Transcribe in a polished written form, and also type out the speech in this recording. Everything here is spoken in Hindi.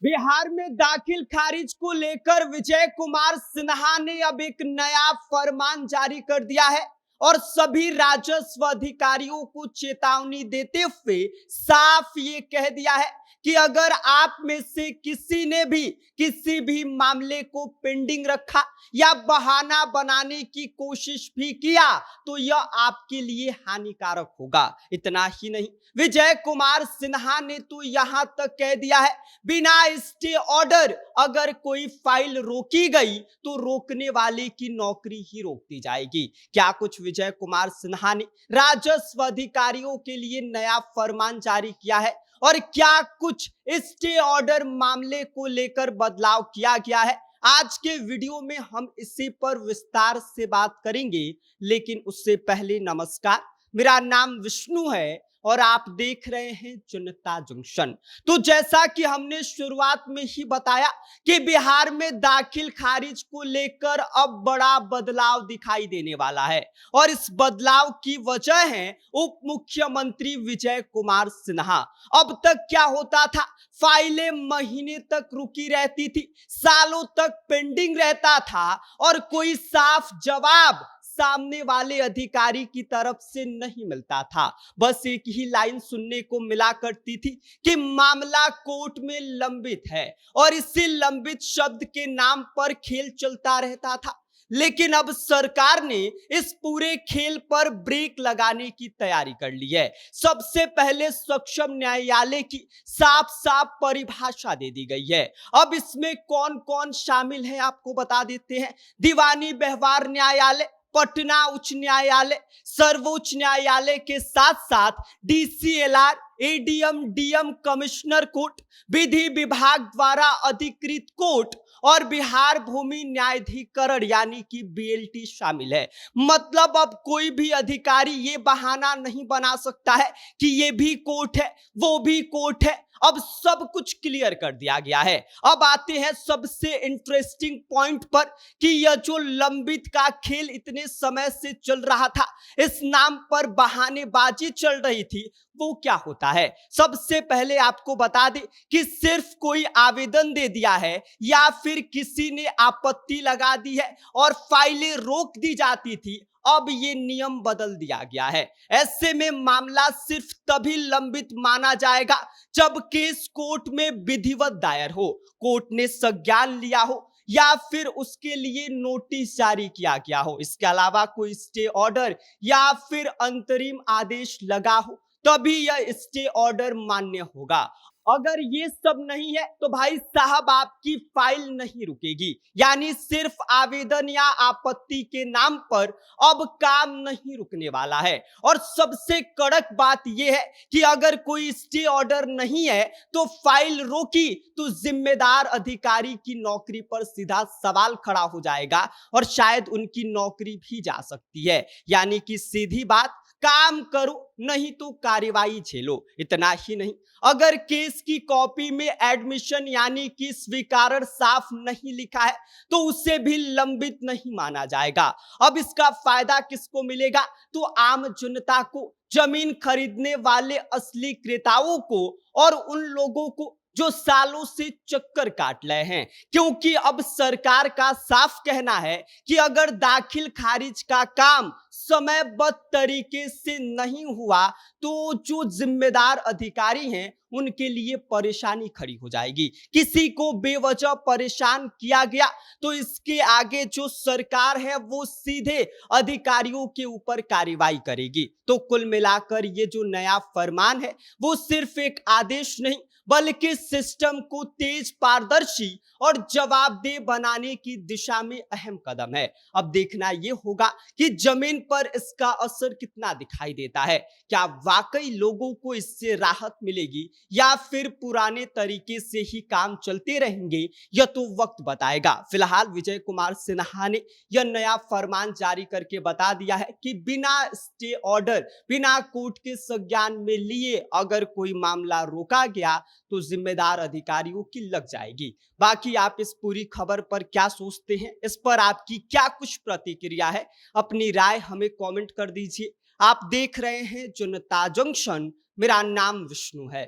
बिहार में दाखिल खारिज को लेकर विजय कुमार सिन्हा ने अब एक नया फरमान जारी कर दिया है और सभी राजस्व अधिकारियों को चेतावनी देते हुए साफ ये कह दिया है कि अगर आप में से किसी ने भी किसी भी मामले को पेंडिंग रखा या बहाना बनाने की कोशिश भी किया तो यह आपके लिए हानिकारक होगा। इतना ही नहीं, विजय कुमार सिन्हा ने तो यहां तक कह दिया है बिना स्टे ऑर्डर अगर कोई फाइल रोकी गई तो रोकने वाले की नौकरी ही रोक दी जाएगी। क्या कुछ विजय कुमार सिन्हा ने राजस्व अधिकारियों के लिए नया फरमान जारी किया है और क्या कुछ स्टे ऑर्डर मामले को लेकर बदलाव किया गया है, आज के वीडियो में हम इसी पर विस्तार से बात करेंगे। लेकिन उससे पहले नमस्कार, मेरा नाम विष्णु है और आप देख रहे हैं जनता जंक्शन। तो जैसा कि हमने शुरुआत में ही बताया कि बिहार में दाखिल खारिज को लेकर अब बड़ा बदलाव दिखाई देने वाला है और इस बदलाव की वजह है उप मुख्यमंत्री विजय कुमार सिन्हा। अब तक क्या होता था, फाइलें महीने तक रुकी रहती थी, सालों तक पेंडिंग रहता था और कोई साफ जवाब सामने वाले अधिकारी की तरफ से नहीं मिलता था। बस एक ही लाइन सुनने को मिला करती थी कि मामला कोर्ट में लंबित है और इसी लंबित शब्द के नाम पर खेल चलता रहता था। लेकिन अब सरकार ने इस पूरे खेल पर ब्रेक लगाने की तैयारी कर ली है। सबसे पहले सक्षम न्यायालय की साफ साफ परिभाषा दे दी गई है। अब इसमें कौन कौन शामिल है आपको बता देते हैं। दीवानी व्यवहार न्यायालय, पटना उच्च न्यायालय, सर्वोच्च न्यायालय के साथ साथ DCLR, ADM, DM, commissioner court, विधि विभाग द्वारा अधिकृत कोर्ट और बिहार भूमि न्यायाधिकरण यानी कि बीएलटी शामिल है। मतलब अब कोई भी अधिकारी ये बहाना नहीं बना सकता है कि ये भी कोर्ट है वो भी कोर्ट है। अब सब कुछ क्लियर कर दिया गया है। अब आते हैं सबसे इंटरेस्टिंग पॉइंट पर कि यह जो लंबित का खेल इतने समय से चल रहा था, इस नाम पर बहानेबाजी चल रही थी, वो क्या होता है। सबसे पहले आपको बता दें कि सिर्फ कोई आवेदन दे दिया है या फिर किसी ने आपत्ति लगा दी है और फाइलें रोक दी जाती थी, अब ये नियम बदल दिया गया है। ऐसे में मामला सिर्फ तभी लंबित माना जाएगा जब केस कोर्ट में विधिवत दायर हो, कोर्ट ने संज्ञान लिया हो या फिर उसके लिए नोटिस जारी किया गया हो, इसके अलावा कोई स्टे ऑर्डर या फिर अंतरिम आदेश लगा हो, तभी यह स्टे ऑर्डर मान्य होगा। अगर ये सब नहीं है तो भाई साहब आपकी फाइल नहीं रुकेगी। यानी सिर्फ आवेदन या आपत्ति के नाम पर अब काम नहीं रुकने वाला है। और सबसे कड़क बात यह है कि अगर कोई स्टे ऑर्डर नहीं है तो फाइल रोकी तो जिम्मेदार अधिकारी की नौकरी पर सीधा सवाल खड़ा हो जाएगा और शायद उनकी नौकरी भी जा सकती है। यानी कि सीधी बात, काम करो नहीं तो कार्रवाई झेलो। इतना ही नहीं, अगर केस की कॉपी में एडमिशन यानी कि स्वीकारण साफ नहीं लिखा है तो उसे भी लंबित नहीं माना जाएगा। अब इसका फायदा किसको मिलेगा, तो आम जनता को, जमीन खरीदने वाले असली क्रेताओं को और उन लोगों को जो सालों से चक्कर काट रहे हैं। क्योंकि अब सरकार का साफ कहना है कि अगर दाखिल खारिज का काम समयबद्ध तरीके से नहीं हुआ तो जो जिम्मेदार अधिकारी हैं उनके लिए परेशानी खड़ी हो जाएगी। किसी को बेवजह परेशान किया गया तो इसके आगे जो सरकार है वो सीधे अधिकारियों के ऊपर कार्रवाई करेगी। तो कुल मिलाकर ये जो नया फरमान है वो सिर्फ एक आदेश नहीं बल्कि सिस्टम को तेज, पारदर्शी और जवाबदेह बनाने की दिशा में अहम कदम है। अब देखना यह होगा कि जमीन पर इसका असर कितना दिखाई देता है। क्या वाकई लोगों को इससे राहत मिलेगी या फिर पुराने तरीके से ही काम चलते रहेंगे, यह तो वक्त बताएगा। फिलहाल विजय कुमार सिन्हा ने यह नया फरमान जारी करके बता दिया है कि बिना स्टे ऑर्डर, बिना कोर्ट के संज्ञान में लिए अगर कोई मामला रोका गया तो जिम्मेदार अधिकारियों की लग जाएगी। बाकी आप इस पूरी खबर पर क्या सोचते हैं, इस पर आपकी क्या कुछ प्रतिक्रिया है, अपनी राय हमें कमेंट कर दीजिए। आप देख रहे हैं जनता जंक्शन, मेरा नाम विष्णु है।